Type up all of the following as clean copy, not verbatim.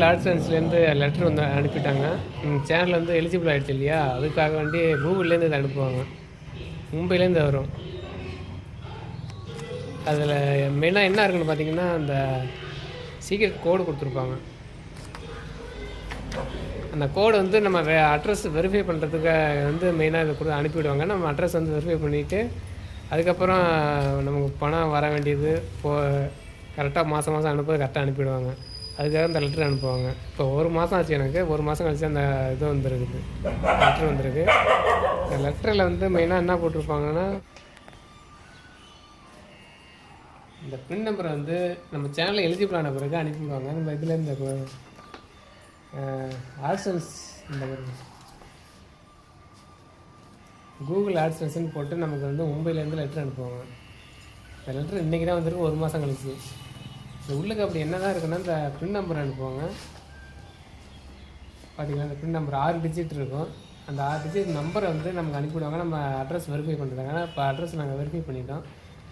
Google ஆட்சன்ஸ்லேருந்து letter வந்து அனுப்பிட்டாங்க. Channel வந்து எலிஜிபிள் ஆகிடுச்சு இல்லையா, அதுக்காக வேண்டி கூகுள்லேருந்து இதை அனுப்புவாங்க. மும்பைலேருந்து வரும். அதில் மெயினாக என்ன இருக்குன்னு பார்த்தீங்கன்னா, அந்த சீக்ரெட் கோடு கொடுத்துருப்பாங்க. அந்த கோடு வந்து நம்ம அட்ரஸ் வெரிஃபை பண்ணுறதுக்கு வந்து மெயினாக இதை கூட அனுப்பிவிடுவாங்க. நம்ம அட்ரஸ் வந்து வெரிஃபை பண்ணிவிட்டு அதுக்கப்புறம் நமக்கு பணம் வர வேண்டியது கரெக்டாக மாதம் அனுப்ப கரெக்டாக அனுப்பிவிடுவாங்க. அதுக்காக அந்த லெட்ரு அனுப்புவாங்க. இப்போ 1 மாதம் ஆச்சு எனக்கு. 1 மாதம் கழிச்சு அந்த இது வந்துருக்குது, லெட்ரு வந்துருக்கு. இந்த லெட்டரில் வந்து மெயினாக என்ன போட்டிருப்பாங்கன்னா, இந்த பின் நம்பரை வந்து நம்ம சேனலில் எலிஜிபிள் ஆன பிறகு அனுப்பிவிடுவாங்க. நம்ம இதில் இந்த ஆட்சன்ஸ் இந்த கூகுள் ஆட்சன்ஸ்ன்னு போட்டு நமக்கு வந்து மும்பையிலேருந்து லெட்டர் அனுப்புவாங்க. இந்த லெட்ரு இன்றைக்கி தான் வந்துருக்கு, 1 மாதம் கழிச்சு. இந்த உள்ளுக்கு அப்படி என்ன தான் இருக்குன்னா, இந்த பின் நம்பர் அனுப்புவாங்க. பார்த்திங்கன்னா இந்த பின் நம்பர் 6 டிஜிட் இருக்கும். அந்த 6 டிஜிட் நம்பரை வந்து நமக்கு அனுப்பிவிடுவாங்க. நம்ம அட்ரஸ் வெரிஃபை பண்ணுறாங்க. இப்போ அட்ரஸ் நாங்கள் வெரிஃபை பண்ணிட்டோம்.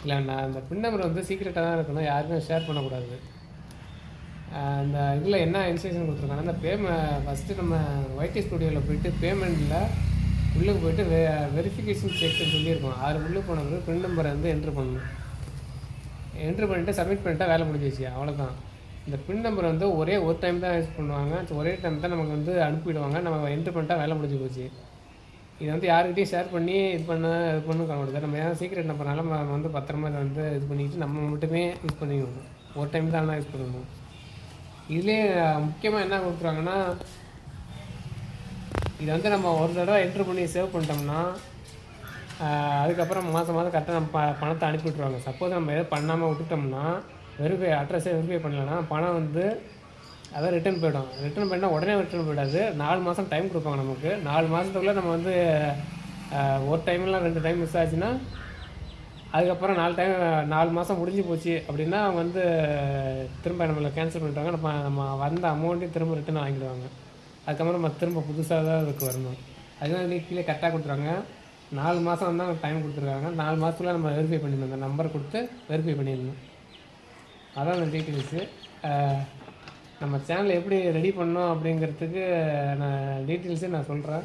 இல்லை, நான் அந்த பின் நம்பர் வந்து சீக்ரெட்டாக தான் இருக்கணும், யாருக்கும் ஷேர் பண்ணக்கூடாது. அந்த இதில் என்ன இன்ஸ்ட்ரக்ஷன் கொடுத்துருக்காங்கன்னா, இந்த ஃபஸ்ட்டு நம்ம ஒய்டி ஸ்டுடியோவில் போய்ட்டு பேமெண்ட்டில் உள்ளுக்கு போய்ட்டு வெரிஃபிகேஷன் செக்னு சொல்லியிருக்கோம். 6 உள்ளே போன பிறகு பின் நம்பரை வந்து என்ட்ரு பண்ணணும். என்ட்ரு பண்ணிவிட்டு சப்மிட் பண்ணிட்டா வேலை முடிஞ்சிச்சு, அவ்வளோதான். இந்த பின் நம்பர் வந்து ஒரே ஒரு டைம் தான் யூஸ் பண்ணுவாங்க. ஒரே டைம் தான் நமக்கு வந்து அனுப்பிவிடுவாங்க. நம்ம என்ட்ரு பண்ணிட்டா வேலை முடிஞ்சு போச்சு. இதை வந்து யாருக்கிட்டையும் ஷேர் பண்ணி இது பண்ண காணக்கூடாது. நம்ம ஏதாவது சீக்ரெட் நம்பர்னால நம்ம வந்து பத்திரமா இதை வந்து இது பண்ணிக்கிட்டு நம்ம மட்டுமே யூஸ் பண்ணிக்கணும். ஒரு டைம் தான் யூஸ் பண்ணணும். இதுலேயே முக்கியமாக என்ன கொடுக்குறாங்கன்னா, இதை வந்து நம்ம ஒரு தடவை என்ட்ரு பண்ணி சேவ் பண்ணிட்டோம்னா அதுக்கப்புறம் மாதம் கரெக்டாக நம்ம பணத்தை அனுப்பிவிட்ருவாங்க. சப்போஸ் நம்ம எதாவது பண்ணாமல் விட்டுட்டோம்னா, அட்ரஸே வெரிஃபை பண்ணலன்னா பணம் வந்து அதான் ரிட்டர்ன் போய்டும். ரிட்டர்ன் பண்ணால் உடனே ரிட்டர்ன் போய்டாது. 4 மாதம் டைம் கொடுப்பாங்க நமக்கு. 4 மாதத்துக்குள்ளே நம்ம வந்து ஒரு டைம்லாம் 2 டைம் மிஸ் ஆச்சுன்னா அதுக்கப்புறம் 4 மாதம் முடிஞ்சு போச்சு அப்படின்னா அவங்க வந்து திரும்ப நம்மளை கேன்சல் பண்ணிட்டாங்க. நம்ம வந்த அமௌண்ட்டையும் திரும்ப ரிட்டர்ன் வாங்கிடுவாங்க. அதுக்கப்புறம் நம்ம திரும்ப புதுசாக தான் அதுக்கு வரணும். அதுதான் கீழே கரெக்டாக கொடுத்துருவாங்க. 4 மாதம் தான் டைம் கொடுத்துருக்காங்க. 4 மாதத்துக்குள்ளே நம்ம வெரிஃபை பண்ணிடணும். அந்த நம்பர் கொடுத்து வெரிஃபை பண்ணிடணும். அதான் அந்த டீட்டெயில்ஸு. நம்ம சேனலை எப்படி ரெடி பண்ணோம் அப்படிங்கிறதுக்கு நான் டீட்டெயில்ஸே நான் சொல்கிறேன்.